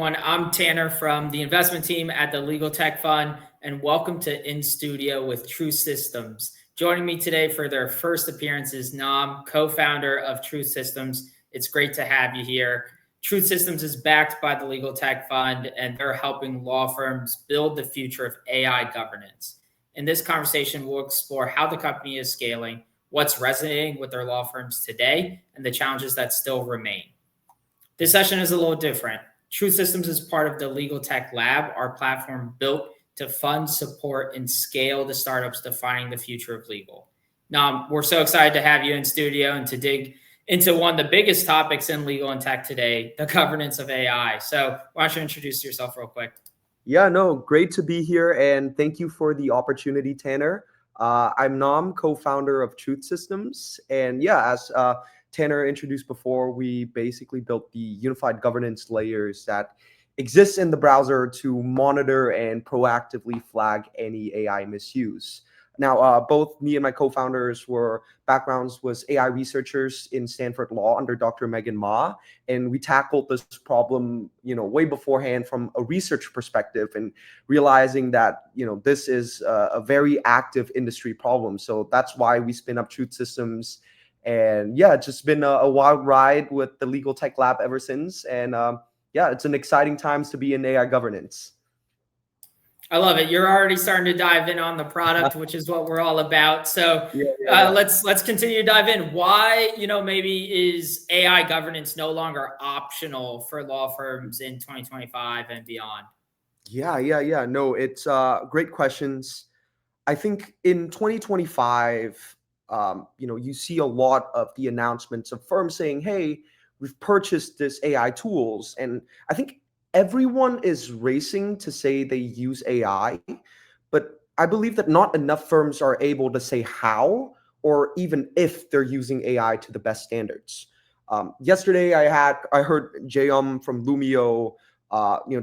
everyone. I'm Tanner from the investment team at the LegalTech Fund, and welcome to In Studio with Truthsystems. Joining me today for their first appearance is Nam, co-founder of Truthsystems. It's great to have you here. Truthsystems is backed by the LegalTech Fund, and they're helping law firms build the future of AI governance. In this conversation, we'll explore how the company is scaling, what's resonating with their law firms today, and the challenges that still remain. This session is a little different. Truthsystems is part of the LegalTech Lab, our platform built to fund, support, and scale the startups defining the future of legal. Now, we're so excited to have you in studio and to dig into one of the biggest topics in legal and tech today, the governance of AI. So why don't you introduce yourself real quick? Yeah, no, great to be here, and thank you for the opportunity, Tanner. I'm Nam, co-founder of Truthsystems, and yeah, as Tanner introduced before, we basically built the unified governance layers that exists in the browser to monitor and proactively flag any AI misuse. Now, both me and my co-founders were backgrounds was AI researchers in Stanford Law under Dr. Megan Ma, and we tackled this problem, way beforehand from a research perspective, and realizing that, this is a very active industry problem. So that's why we spin up Truthsystems. And yeah, it's just been a wild ride with the LegalTech Lab ever since. And yeah, it's an exciting times to be in AI governance. I love it. You're already starting to dive in on the product, which is what we're all about. So let's continue to dive in. Why, maybe is AI governance no longer optional for law firms in 2025 and beyond? Yeah. No, it's great questions. I think in 2025, you see a lot of the announcements of firms saying, hey, we've purchased this AI tools. And I think everyone is racing to say they use AI, but I believe that not enough firms are able to say how or even if they're using AI to the best standards. Yesterday, I heard Jayum from Lumio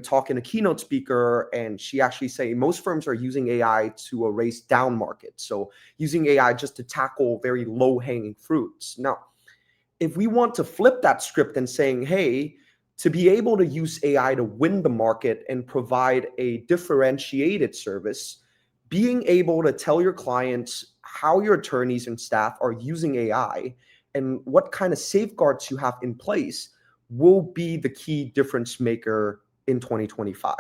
talking to keynote speaker, and she actually say most firms are using AI to erase down market. So using AI just to tackle very low hanging fruits. Now, if we want to flip that script and saying, hey, to be able to use AI to win the market and provide a differentiated service, being able to tell your clients how your attorneys and staff are using AI and what kind of safeguards you have in place will be the key difference maker in 2025.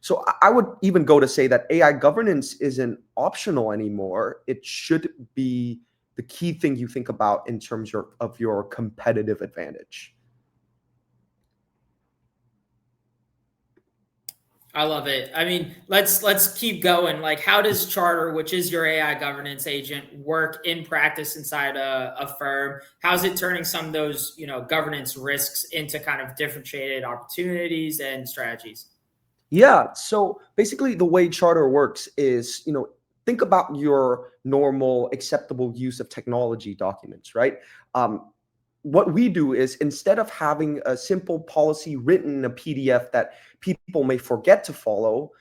So I would even go to say that AI governance isn't optional anymore. It should be the key thing you think about in terms of your competitive advantage. I love it. I mean, let's keep going. Like, how does Charter, which is your AI governance agent, work in practice inside a firm? How's it turning some of those, governance risks into kind of differentiated opportunities and strategies? Yeah. So basically, the way Charter works is, think about your normal acceptable use of technology documents, right? What we do is instead of having a simple policy written in a PDF that people may forget to follow,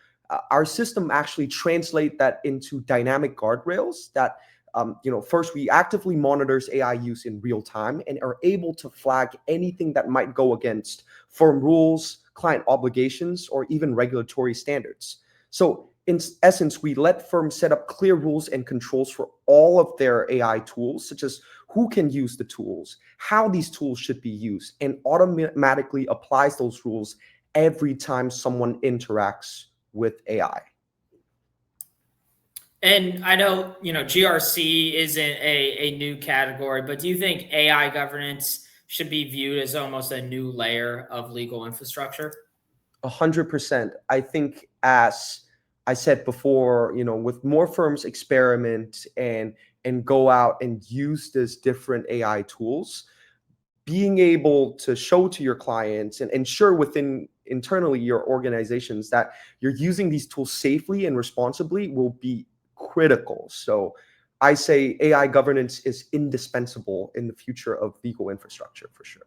our system actually translate that into dynamic guardrails that, first we actively monitors AI use in real time and are able to flag anything that might go against firm rules, client obligations, or even regulatory standards. So in essence, we let firms set up clear rules and controls for all of their AI tools, such as who can use the tools, how these tools should be used, and automatically applies those rules every time someone interacts with AI. And I know, GRC isn't a new category, but do you think AI governance should be viewed as almost a new layer of legal infrastructure? 100%. I think, as I said before, with more firms experiment and go out and use these different AI tools, being able to show to your clients and ensure within internally your organizations that you're using these tools safely and responsibly will be critical. So I say AI governance is indispensable in the future of legal infrastructure for sure.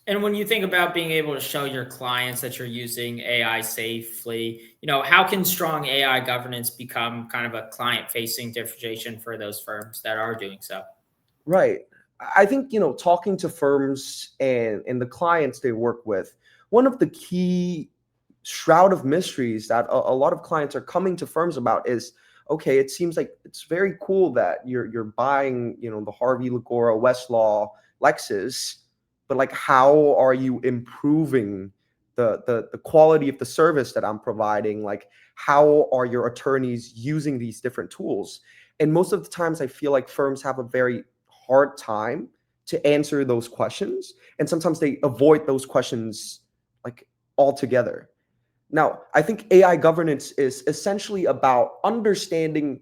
And when you think about being able to show your clients that you're using AI safely, how can strong AI governance become kind of a client-facing differentiation for those firms that are doing so? Right. I think, talking to firms and the clients they work with, one of the key shroud of mysteries that a lot of clients are coming to firms about is, okay, it seems like it's very cool that you're buying, the Harvey, Lagora, Westlaw, Lexus, but like, how are you improving the quality of the service that I'm providing? Like, how are your attorneys using these different tools? And most of the times I feel like firms have a very hard time to answer those questions, and sometimes they avoid those questions like altogether. Now, I think AI governance is essentially about understanding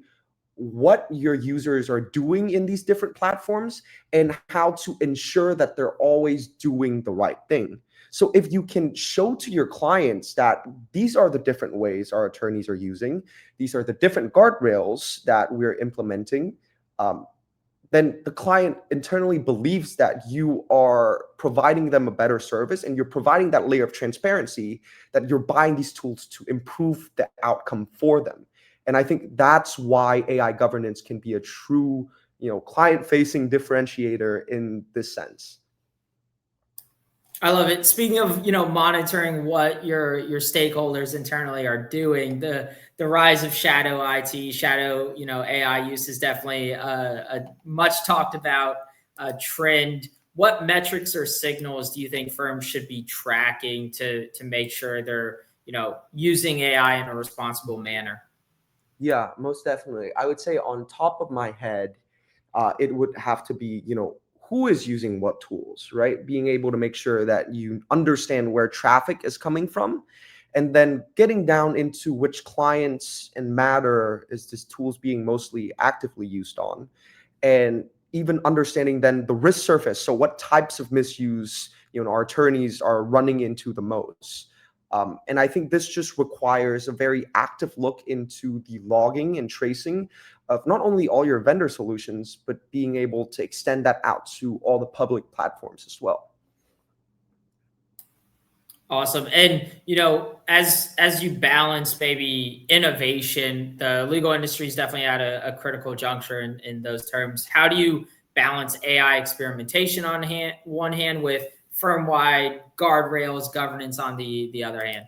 what your users are doing in these different platforms and how to ensure that they're always doing the right thing. So if you can show to your clients that these are the different ways our attorneys are using, these are the different guardrails that we're implementing, um, then the client internally believes that you are providing them a better service, and you're providing that layer of transparency that you're buying these tools to improve the outcome for them. And I think that's why AI governance can be a true, client-facing differentiator in this sense. I love it. Speaking of, monitoring what your stakeholders internally are doing, the rise of shadow IT, shadow, AI use is definitely a much talked about trend. What metrics or signals do you think firms should be tracking to make sure they're, using AI in a responsible manner? Yeah, most definitely. I would say on top of my head, it would have to be, who is using what tools, right? Being able to make sure that you understand where traffic is coming from, and then getting down into which clients and matter is this tools being mostly actively used on, and even understanding then the risk surface. So what types of misuse, our attorneys are running into the most. And I think this just requires a very active look into the logging and tracing of not only all your vendor solutions, but being able to extend that out to all the public platforms as well. Awesome. And as you balance maybe innovation, the legal industry is definitely at a critical juncture in those terms. How do you balance AI experimentation on one hand with firm-wide guardrails governance on the other hand?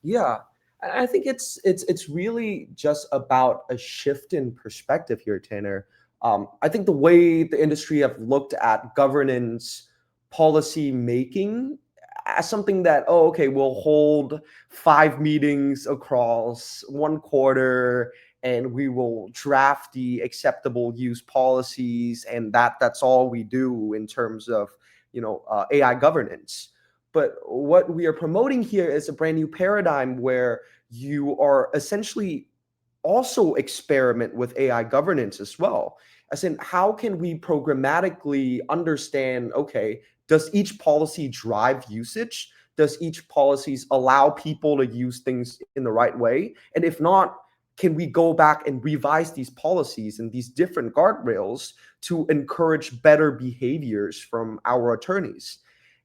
Yeah, I think it's really just about a shift in perspective here, Tanner. I think the way the industry have looked at governance policy making as something that, oh, okay, we'll hold 5 meetings across 1 quarter, and we will draft the acceptable use policies, and that's all we do in terms of AI governance. But what we are promoting here is a brand new paradigm where you are essentially also experiment with AI governance as well. As in, how can we programmatically understand, okay, does each policy drive usage? Does each policies allow people to use things in the right way? And if not, can we go back and revise these policies and these different guardrails to encourage better behaviors from our attorneys?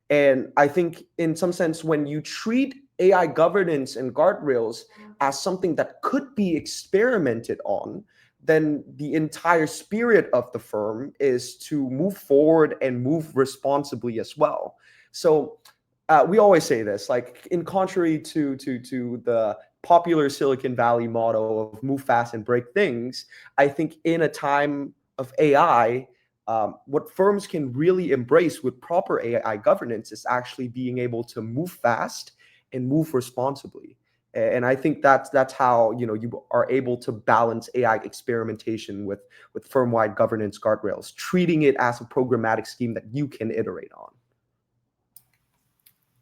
And I think, in some sense, when you treat AI governance and guardrails as something that could be experimented on, then the entire spirit of the firm is to move forward and move responsibly as well. So we always say this, like, in contrary to the popular Silicon Valley motto of move fast and break things, I think in a time of AI, what firms can really embrace with proper AI governance is actually being able to move fast and move responsibly. And I think that's how you are able to balance AI experimentation with firm-wide governance guardrails, treating it as a programmatic scheme that you can iterate on.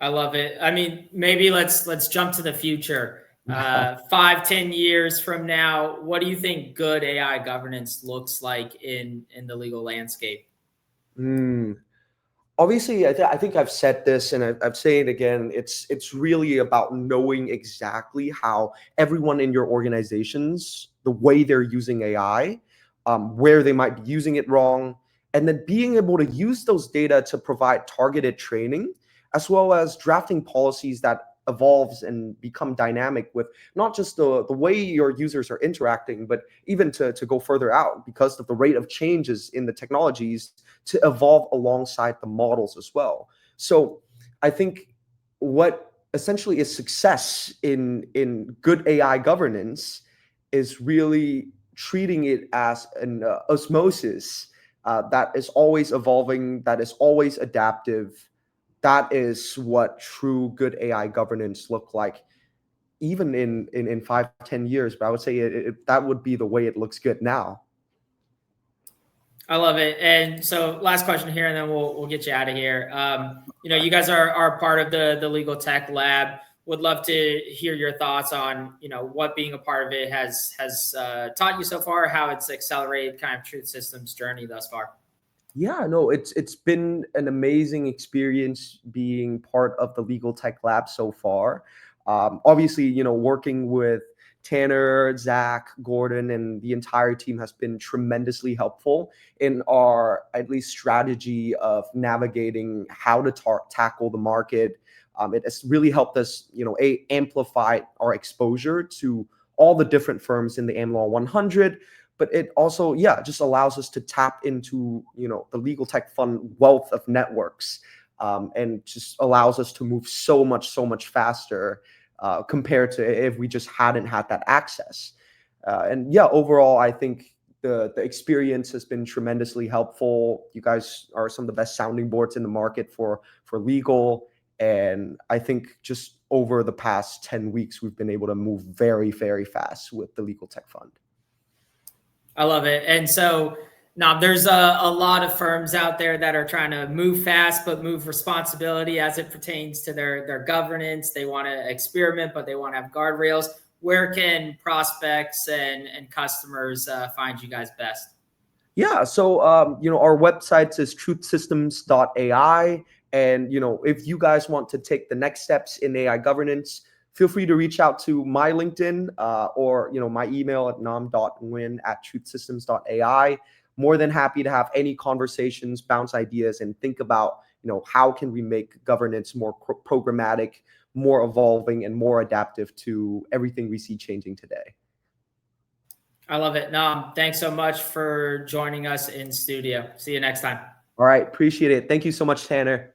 I love it. I mean, maybe let's jump to the future. 5, 10 years from now, what do you think good AI governance looks like in the legal landscape? Mm. Obviously, I think I've said this, and I've said it again. It's really about knowing exactly how everyone in your organizations, the way they're using AI, where they might be using it wrong, and then being able to use those data to provide targeted training, as well as drafting policies that evolves and become dynamic with not just the way your users are interacting, but even to go further out because of the rate of changes in the technologies to evolve alongside the models as well. So I think what essentially a success in good AI governance is really treating it as an osmosis that is always evolving, that is always adaptive. That is what true good AI governance look like, even in 5, 10 years. But I would say that would be the way it looks good now. I love it. And so, last question here, and then we'll get you out of here. You guys are part of the LegalTech Lab. Would love to hear your thoughts on what being a part of it has taught you so far, how it's accelerated kind of Truth Systems journey thus far. Yeah, no, it's been an amazing experience being part of the LegalTech Lab so far. Obviously, working with Tanner, Zach, Gordon, and the entire team has been tremendously helpful in our at least strategy of navigating how to tackle the market. It has really helped us, amplify our exposure to all the different firms in the AmLaw 100, but it also, yeah, just allows us to tap into, the legal tech fund wealth of networks, and just allows us to move so much faster compared to if we just hadn't had that access. And yeah, overall, I think the experience has been tremendously helpful. You guys are some of the best sounding boards in the market for legal. And I think just over the past 10 weeks, we've been able to move very, very fast with the Legal Tech Fund. I love it. And so now there's a lot of firms out there that are trying to move fast, but move responsibility as it pertains to their governance. They want to experiment, but they want to have guardrails. Where can prospects and customers find you guys best? Yeah, so our website is truthsystems.ai, and if you guys want to take the next steps in AI governance, feel free to reach out to my LinkedIn or my email at nam.nguyen@truthsystems.ai. More than happy to have any conversations, bounce ideas, and think about how can we make governance more programmatic, more evolving, and more adaptive to everything we see changing today. I love it. Nam, thanks so much for joining us in studio. See you next time. All right, appreciate it. Thank you so much, Tanner.